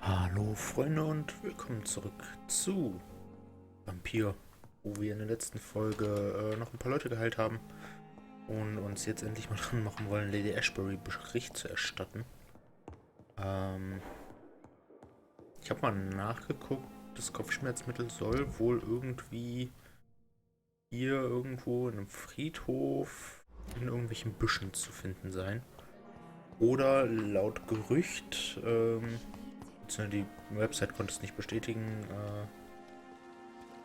Hallo Freunde und willkommen zurück zu Vampyr, wo wir in der letzten Folge noch ein paar Leute geheilt haben und uns jetzt endlich mal dran machen wollen, Lady Ashbury Bericht zu erstatten. Ich habe mal nachgeguckt, das Kopfschmerzmittel soll wohl irgendwie hier irgendwo in einem Friedhof in irgendwelchen Büschen zu finden sein. Oder laut Gerücht, die Website konnte es nicht bestätigen,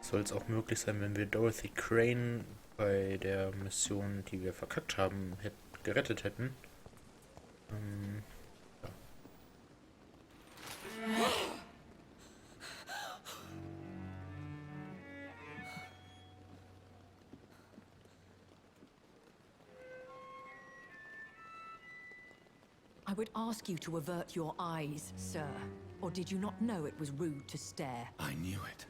soll es auch möglich sein, wenn wir Dorothy Crane bei der Mission, die wir verkackt haben, gerettet hätten. Ja. I would ask you to avert your eyes, sir. Or did you not know it was rude to stare? I knew it.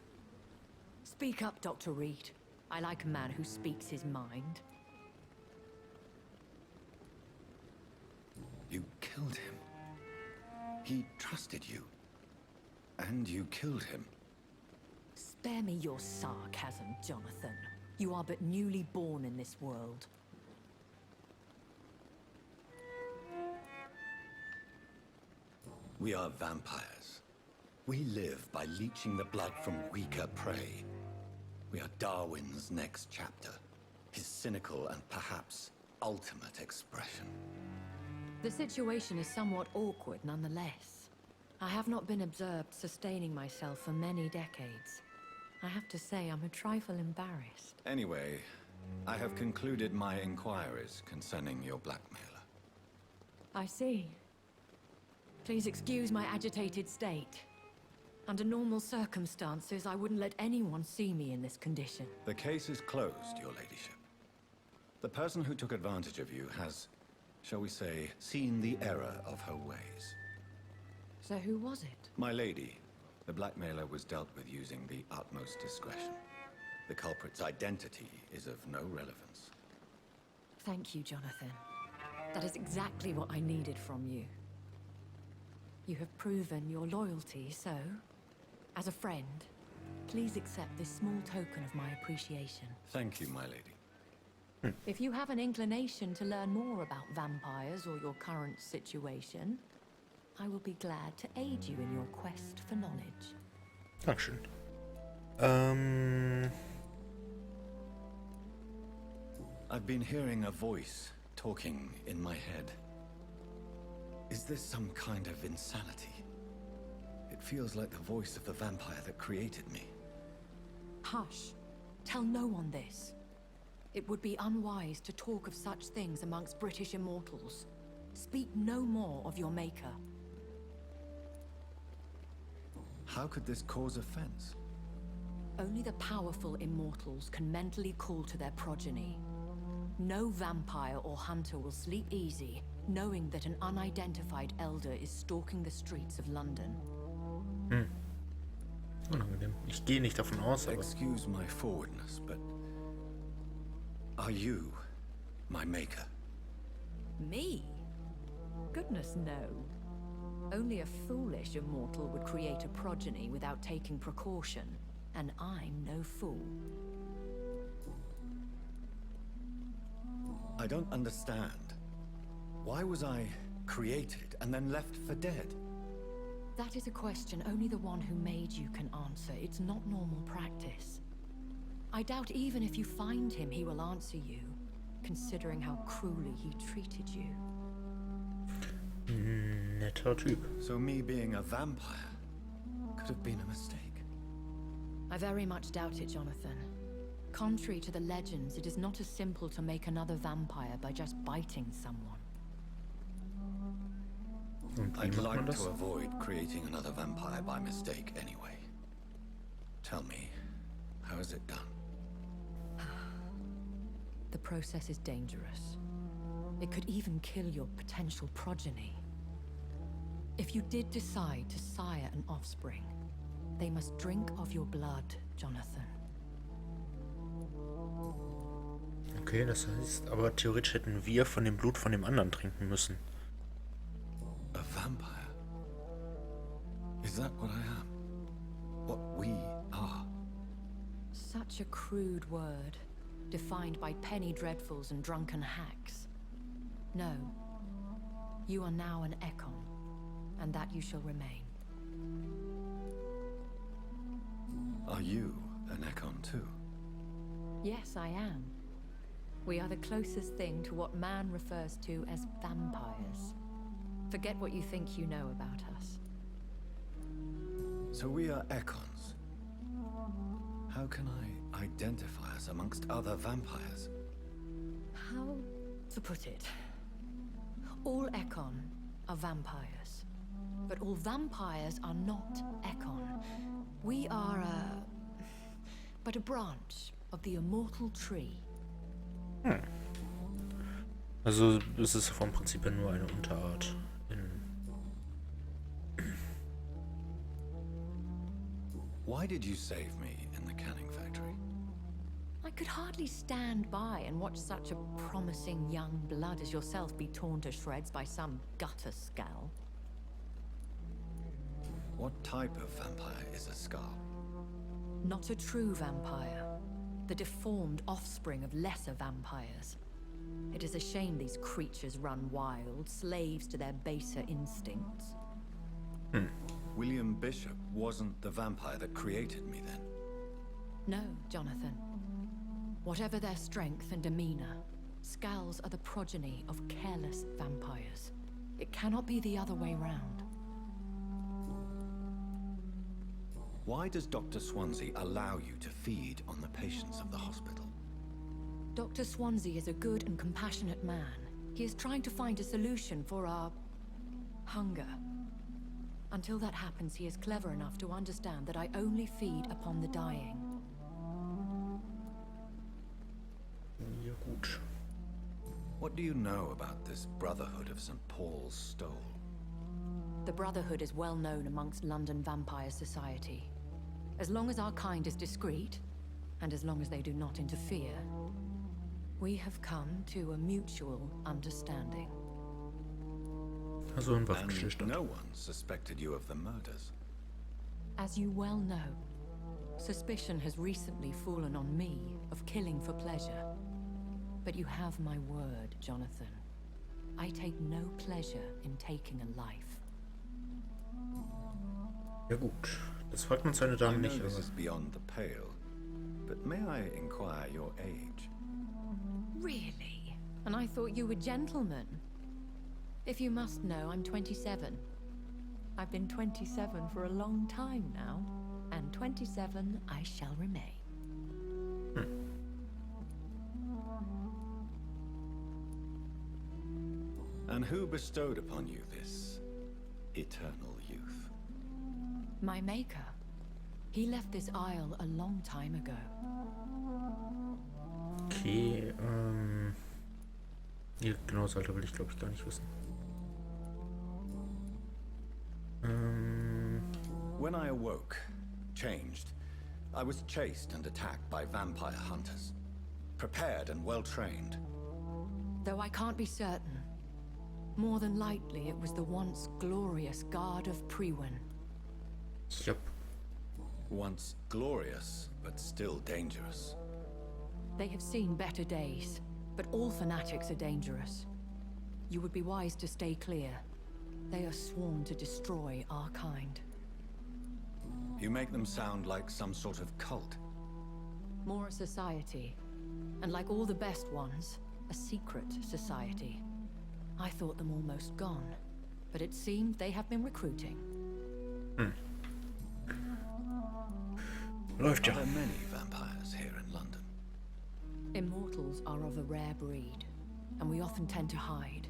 Speak up, Dr. Reid. I like a man who speaks his mind. You killed him. He trusted you. And you killed him. Spare me your sarcasm, Jonathan. You are but newly born in this world. We are vampires. We live by leeching the blood from weaker prey. We are Darwin's next chapter. His cynical and perhaps ultimate expression. The situation is somewhat awkward nonetheless. I have not been observed sustaining myself for many decades. I have to say I'm a trifle embarrassed. Anyway, I have concluded my inquiries concerning your blackmailer. I see. Please excuse my agitated state. Under normal circumstances, I wouldn't let anyone see me in this condition. The case is closed, your ladyship. The person who took advantage of you has, shall we say, seen the error of her ways. So who was it? My lady, the blackmailer was dealt with using the utmost discretion. The culprit's identity is of no relevance. Thank you, Jonathan. That is exactly what I needed from you. You have proven your loyalty, so, as a friend, please accept this small token of my appreciation. Thank you, my lady. If you have an inclination to learn more about vampires or your current situation, I will be glad to aid you in your quest for knowledge. Dankeschön. I've been hearing a voice talking in my head. Is this some kind of insanity? It feels like the voice of the vampire that created me. Hush. Tell no one this. It would be unwise to talk of such things amongst British immortals. Speak no more of your maker. How could this cause offense? Only the powerful immortals can mentally call to their progeny. No vampire or hunter will sleep easy, knowing that an unidentified elder is stalking the streets of London. Unangenehm. Ich gehe nicht davon aus, aber... Excuse my forwardness, but... Are you my maker? Me? Goodness, no. Only a foolish immortal would create a progeny without taking precaution, and I'm no fool. I don't understand. Why was I created and then left for dead? That is a question only the one who made you can answer. It's not normal practice. I doubt even if you find him, he will answer you, considering how cruelly he treated you. Netter Typ. So me being a vampire could have been a mistake. I very much doubt it, Jonathan. Contrary to the legends, it is not as simple to make another vampire by just biting someone. Und wie I'd macht man like das? to avoid creating another vampire by mistake anyway. Tell me, how is it done? The process is dangerous. It could even kill your potential progeny. If you did decide to sire an offspring, they must drink of your blood, Jonathan. Okay, das heißt, aber theoretisch hätten wir von dem Blut von dem anderen trinken müssen. A vampire? Is that what I am? What we are? Such a crude word, defined by penny dreadfuls and drunken hacks. No. You are now an Ekon, and that you shall remain. Are you an Ekon too? Yes, I am. We are the closest thing to what man refers to as vampires. Forget what you think you know about us. So we are Ekons. How can I identify us amongst other vampires? How to put it? All Ekon are vampires. But all vampires are not Ekon. We are but a branch of the immortal tree. Also es ist vom Prinzip her nur eine Unterart in... Why did you save me in the canning factory? I could hardly stand by and watch such a promising young blood as yourself be torn to shreds by some gutter scowl. What type of vampire is a Scar? Not a true vampire. The deformed offspring of lesser vampires. It is a shame these creatures run wild, slaves to their baser instincts. William Bishop wasn't the vampire that created me then. No, Jonathan. Whatever their strength and demeanor, Scowls are the progeny of careless vampires. It cannot be the other way round. Why does Dr. Swansea allow you to feed on the patients of the hospital? Dr. Swansea is a good and compassionate man. He is trying to find a solution for our hunger. Until that happens, he is clever enough to understand that I only feed upon the dying. Ja, gut. What do you know about this Brotherhood of St. Paul's Stole? The Brotherhood is well known amongst London Vampire Society. As long as our kind is discreet, and as long as they do not interfere, we have come to a mutual understanding. Also ein And Waffenstillstand. no one suspected you of the murders. As you well know, suspicion has recently fallen on me of killing for pleasure. But you have my word, Jonathan. I take no pleasure in taking a life. Ja gut, das fragt man seine I Damen know nicht, this aber... is beyond the pale, but may I inquire your age? Really? And I thought you were gentlemen. If you must know, I'm 27. I've been 27 for a long time now, and 27 I shall remain. And who bestowed upon you this eternal youth? My maker. He left this isle a long time ago. Okay, ja, genau das Alter will ich glaube ich gar nicht wissen. When I awoke, changed, I was chased and attacked by vampire hunters. Prepared and well trained. Though I can't be certain. More than likely, it was the once glorious Guard of Priwen. Yep. Once glorious, but still dangerous. They have seen better days, but all fanatics are dangerous. You would be wise to stay clear. They are sworn to destroy our kind. You make them sound like some sort of cult. More a society, and like all the best ones, a secret society. I thought them almost gone, but it seemed they have been recruiting. Läuft Are ja. there many vampires here in London? Immortals are of a rare breed, and we often tend to hide.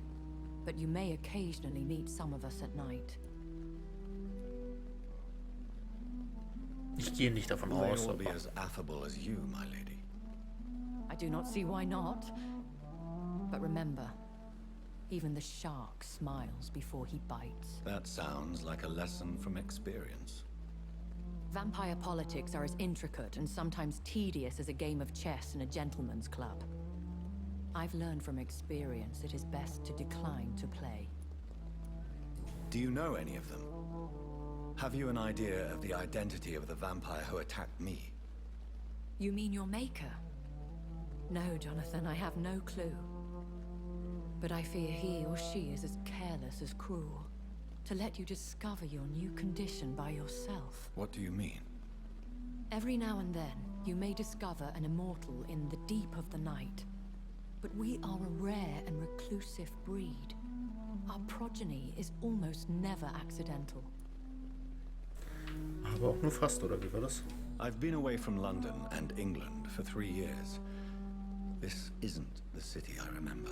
But you may occasionally meet some of us at night. Ich gehe nicht davon Will they aus, all be aber... as affable as you, my lady? I do not see why not. But remember, even the shark smiles before he bites. That sounds like a lesson from experience. Vampire politics are as intricate and sometimes tedious as a game of chess in a gentleman's club. I've learned from experience it is best to decline to play. Do you know any of them? Have you an idea of the identity of the vampire who attacked me? You mean your maker? No, Jonathan, I have no clue. But I fear he or she is as careless as cruel. To let you discover your new condition by yourself. What do you mean? Every now and then, you may discover an immortal in the deep of the night. But we are a rare and reclusive breed. Our progeny is almost never accidental. Aber auch nur fast, oder wie war das? I've been away from London and England for 3 years. This isn't the city I remember.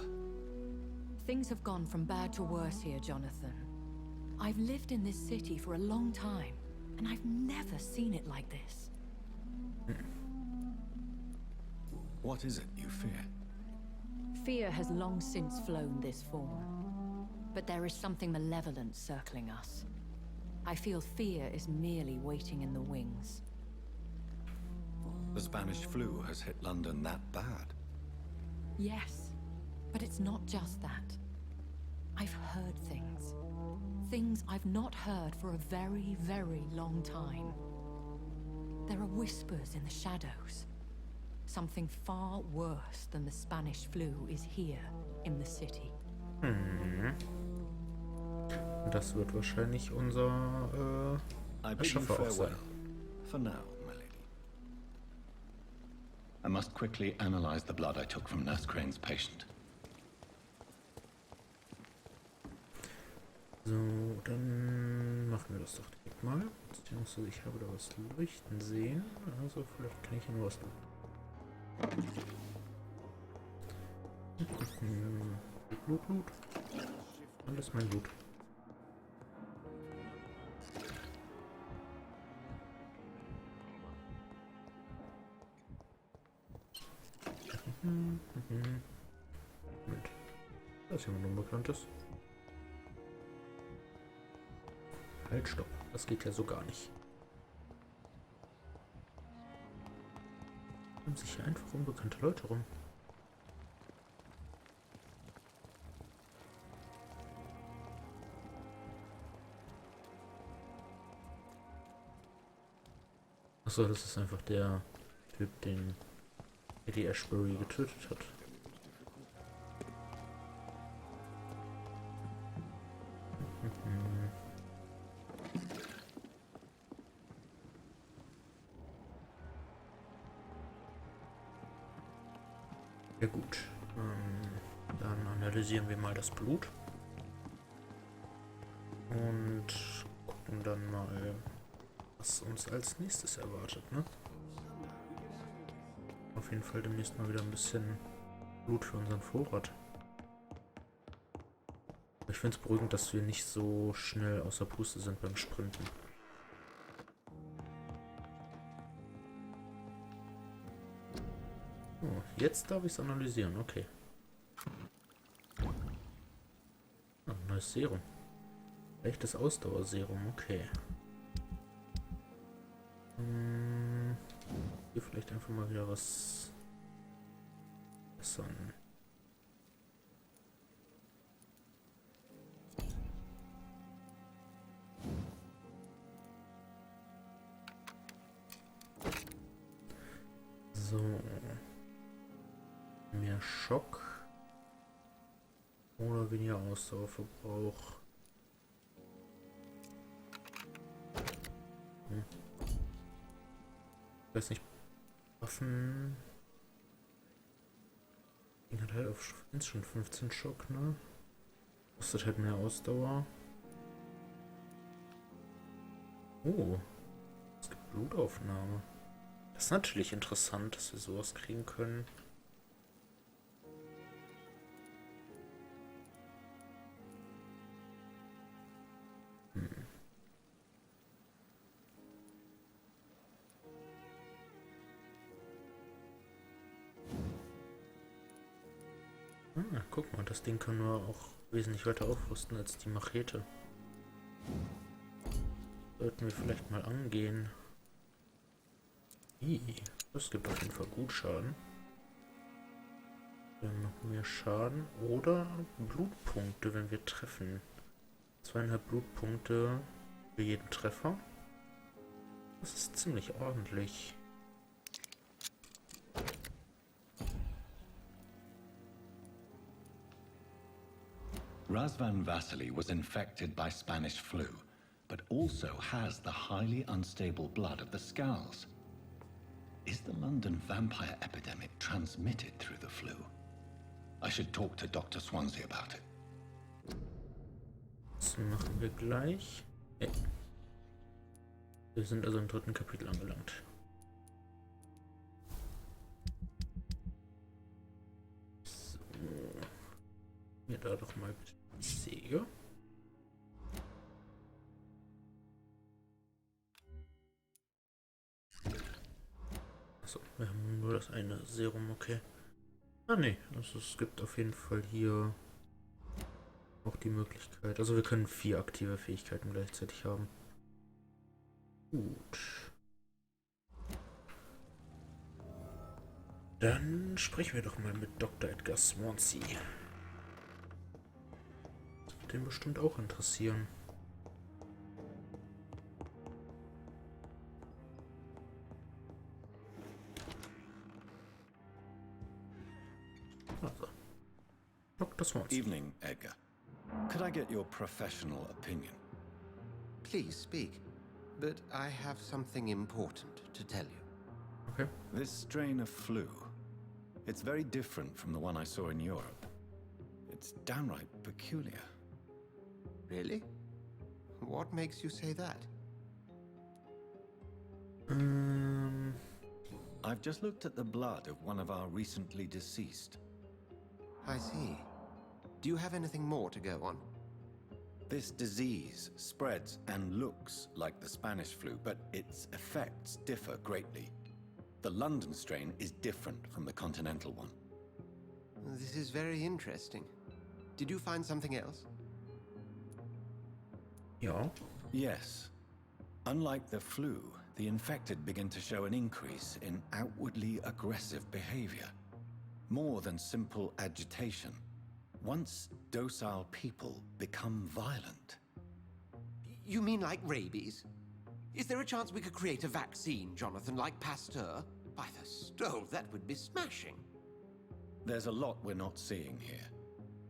Things have gone from bad to worse here, Jonathan. I've lived in this city for a long time, and I've never seen it like this. What is it you fear? Fear has long since flown this form. But there is something malevolent circling us. I feel fear is merely waiting in the wings. The Spanish flu has hit London that bad. Yes, but it's not just that. I've heard things. Things I've not heard for a very, very long time. There are whispers in the shadows. Something far worse than the Spanish flu is here in the city. Das wird wahrscheinlich unser I bid you Erschaffer auch sein. farewell. For now, my lady. I must quickly analyze the blood I took from Nurse Crane's patient. So, dann machen wir das doch direkt mal. Beziehungsweise ich habe da was leuchten sehen. Also vielleicht kann ich hier nur was tun. Blut, Blut. Alles mein Blut. Moment. Da ist jemand Unbekanntes. Halt, stopp. Das geht ja so gar nicht. Haben sich hier einfach unbekannte Leute rum. Achso, das ist einfach der Typ, den Eddie Ashbury getötet hat. Ja gut, dann analysieren wir mal das Blut und gucken dann mal, was uns als nächstes erwartet, ne? Auf jeden Fall demnächst mal wieder ein bisschen Blut für unseren Vorrat. Ich finde es beruhigend, dass wir nicht so schnell außer Puste sind beim Sprinten. Oh, jetzt darf ich es analysieren, okay. Oh, neues Serum. Echtes Ausdauerserum, okay. Hier vielleicht einfach mal wieder was bessern. So. Mehr Schock. Oder weniger Ausdauerverbrauch. Ich weiß nicht. Waffen. Die hat halt auf 1 schon 15 Schock, ne? Kostet halt mehr Ausdauer. Oh. Es gibt Blutaufnahme. Das ist natürlich interessant, dass wir sowas kriegen können. Ah, guck mal, das Ding können wir auch wesentlich weiter aufrüsten als die Machete. Sollten wir vielleicht mal angehen. Das gibt auf jeden Fall gut Schaden. Wir haben noch mehr Schaden. Oder Blutpunkte, wenn wir treffen. 2,5 Blutpunkte Für jeden Treffer. Das ist ziemlich ordentlich. Razvan Vasily was infected by Spanish flu, but also has the highly unstable blood of the Skulls. Is the London vampire epidemic transmitted through the flu? I should talk to Dr. Swansea about it. Das machen wir gleich. Ja. Wir sind also im 3. Kapitel angelangt. So. Mir da doch mal bitte die Säge. Achso, wir haben nur das eine Serum, okay. Ah ne, also es gibt auf jeden Fall hier auch die Möglichkeit. Also wir können 4 aktive Fähigkeiten gleichzeitig haben. Gut. Dann sprechen wir doch mal mit Dr. Edgar Swansea. Das wird den bestimmt auch interessieren. Also. Dr. Swansea. Evening, Edgar. Could I get your professional opinion? Please speak, but I have something important to tell you. Okay. This strain of flu, it's very different from the one I saw in Europe. It's downright peculiar. Really? What makes you say that? I've just looked at the blood of one of our recently deceased. I see. Do you have anything more to go on? This disease spreads and looks like the Spanish flu, but its effects differ greatly. The London strain is different from the continental one. This is very interesting. Did you find something else? Ja. Yes. Unlike the flu, the infected begin to show an increase in outwardly aggressive behavior. More than simple agitation. Once docile people become violent. You mean like rabies? Is there a chance we could create a vaccine, Jonathan, like Pasteur? By the stove, that would be smashing. There's a lot we're not seeing here.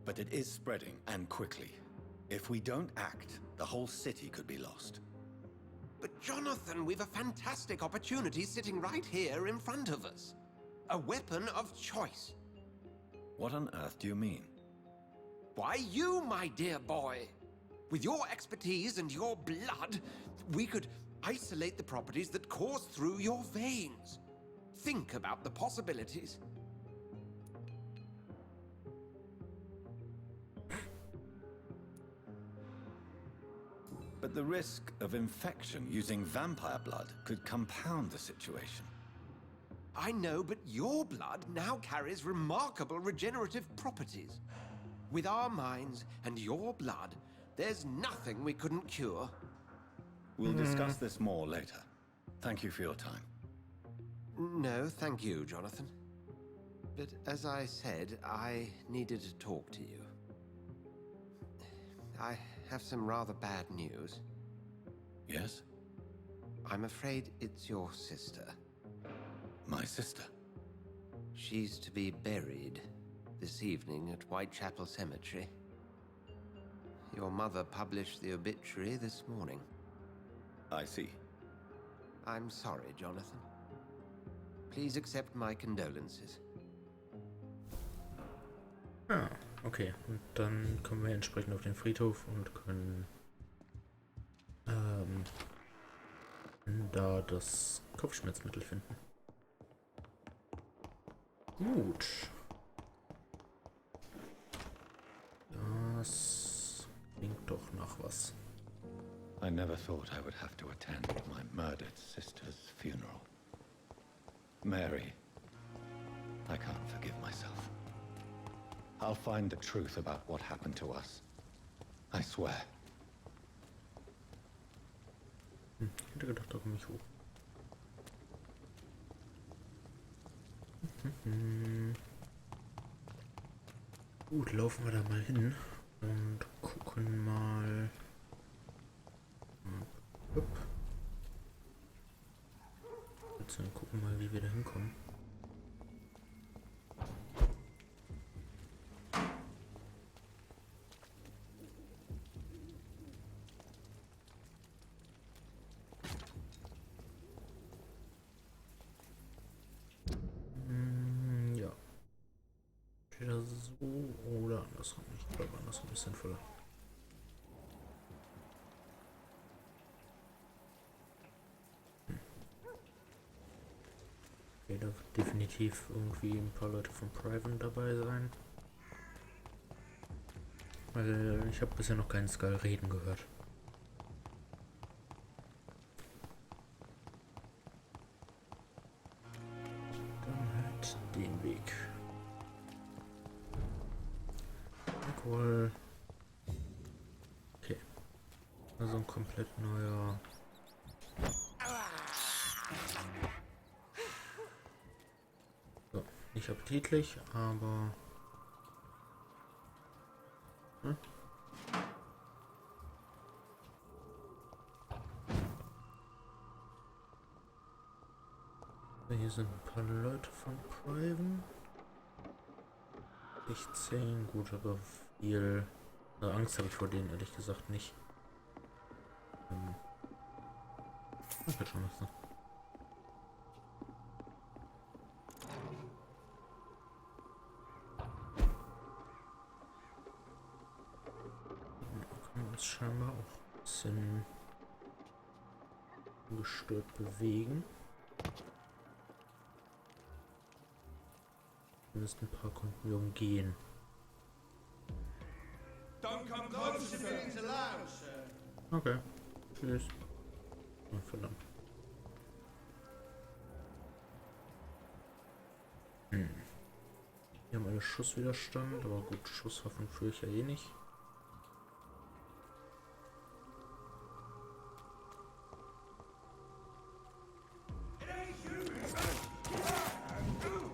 But it is spreading, and quickly. If we don't act, the whole city could be lost. But Jonathan, we've a fantastic opportunity sitting right here in front of us. A weapon of choice. What on earth do you mean? Why, you, my dear boy. With your expertise and your blood, we could isolate the properties that course through your veins. Think about the possibilities. But the risk of infection using vampire blood could compound the situation. I know, but your blood now carries remarkable regenerative properties. With our minds and your blood, there's nothing we couldn't cure. We'll discuss this more later. Thank you for your time. No, thank you, Jonathan. But as I said, I needed to talk to you. I have some rather bad news. Yes? I'm afraid it's your sister. My sister? She's to be buried this evening at Whitechapel Cemetery. Your mother published the obituary this morning. I see. I'm sorry, Jonathan. Please accept my condolences. Ah, okay. Und dann kommen wir entsprechend auf den Friedhof und können da das Kopfschmerzmittel finden. Gut. Das klingt doch nach was. I never thought I would have to attend my murdered sister's funeral. Mary, I can't forgive myself. I'll find the truth about what happened to us. I swear. Ich hätte gedacht, da komme ich hoch. Gut, laufen wir da mal hin und gucken mal. Hup. Jetzt gucken wir mal, wie wir da hinkommen. Ja. Entweder so oder andersrum. Ich glaube, andersrum ist sinnvoller. Okay, da wird definitiv irgendwie ein paar Leute von Priven dabei sein. Weil ich habe bisher noch keinen Skull reden gehört. Dann halt den Weg. Alkohol. Okay. Also ein komplett neuer. So, nicht appetitlich, aber. Hm? Hier sind ein paar Leute von Priven. 16, gut, aber viel. Angst habe ich vor denen ehrlich gesagt nicht. Ich will schon was. Da können wir uns scheinbar auch ein bisschen gestört bewegen. Zumindest ein paar konnten wir umgehen. Okay. Tschüss. Oh, verdammt. Wir haben alle Schusswiderstand, aber gut, Schusswaffen führe ich ja eh nicht.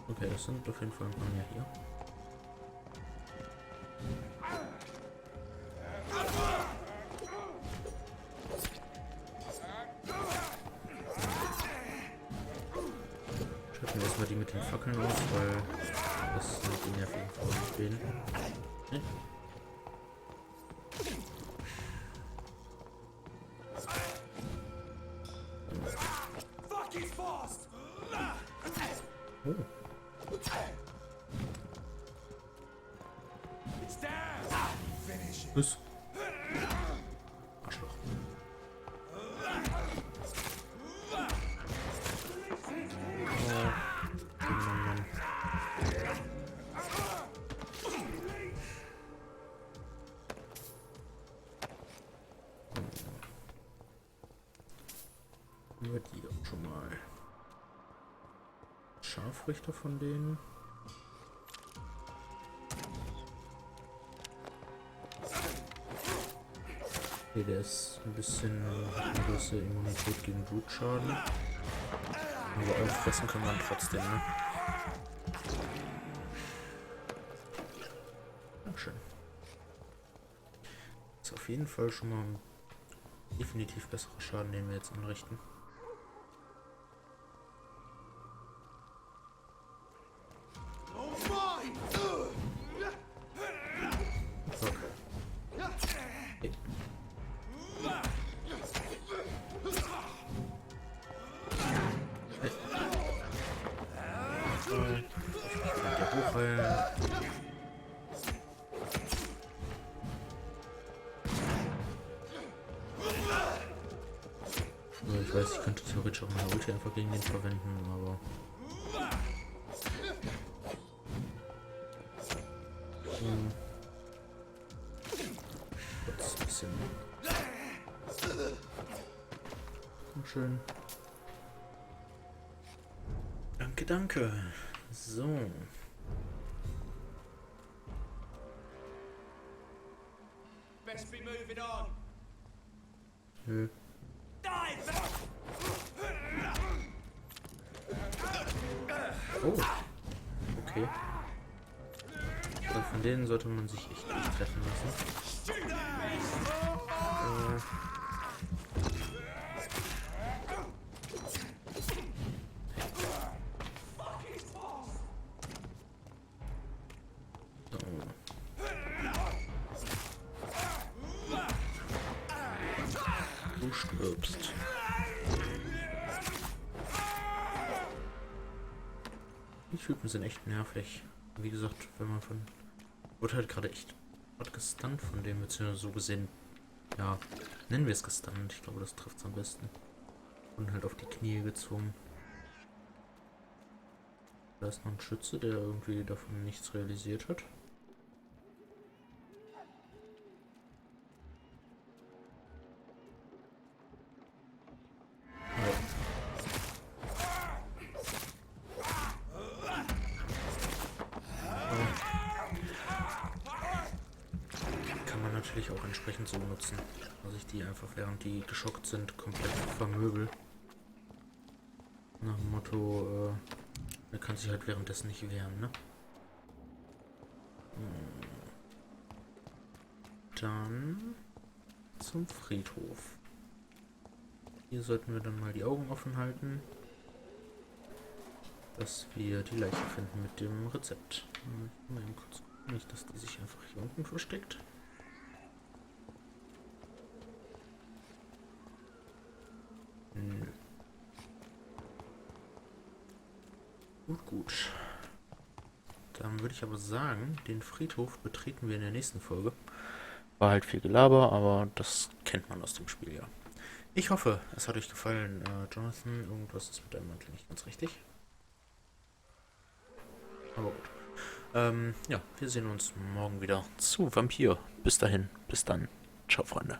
Okay, das sind auf jeden Fall ein paar mehr hier. Schalten wir erstmal die mit den Fackeln aus, weil das sind die nervigen Fäden. Hm? Oh. Was? Arschloch. Oh. Mann. Haben wir die auch schon mal. Scharfrichter von denen. Okay, der ist ein bisschen eine gewisse Immunität gegen Blutschaden. Aber auffressen kann man trotzdem, ne? Dankeschön. Ist auf jeden Fall schon mal ein definitiv besserer Schaden, den wir jetzt anrichten. Ich weiß, ich könnte theoretisch auch meine Ulti einfach gegen den verwenden, aber... Das ist ein bisschen... Schön. Danke, danke. So. Best be moving on. Nö. Oh. Okay. Also von denen sollte man sich echt nicht treffen lassen. stirbst. Die Typen sind echt nervig. Wie gesagt, wenn man von... Wurde halt gerade echt gestunt von dem, beziehungsweise so gesehen, ja, nennen wir es gestunt. Ich glaube, das trifft es am besten. Und halt auf die Knie gezwungen. Da ist noch ein Schütze, der irgendwie davon nichts realisiert hat. Kann man natürlich auch entsprechend so nutzen, dass ich die einfach, während die geschockt sind, komplett vermöbel. Nach dem Motto, er kann sich halt währenddessen nicht wehren, ne? Dann zum Friedhof. Hier sollten wir dann mal die Augen offen halten, dass wir die Leiche finden mit dem Rezept. Mal eben kurz gucken, nicht, dass die sich einfach hier unten versteckt. Nö. Gut. Dann würde ich aber sagen, den Friedhof betreten wir in der nächsten Folge. War halt viel Gelaber, aber das kennt man aus dem Spiel, ja. Ich hoffe, es hat euch gefallen. Jonathan, irgendwas ist mit deinem Mantel nicht ganz richtig. Aber gut. Ja, wir sehen uns morgen wieder zu Vampyr. Bis dahin, bis dann. Ciao, Freunde.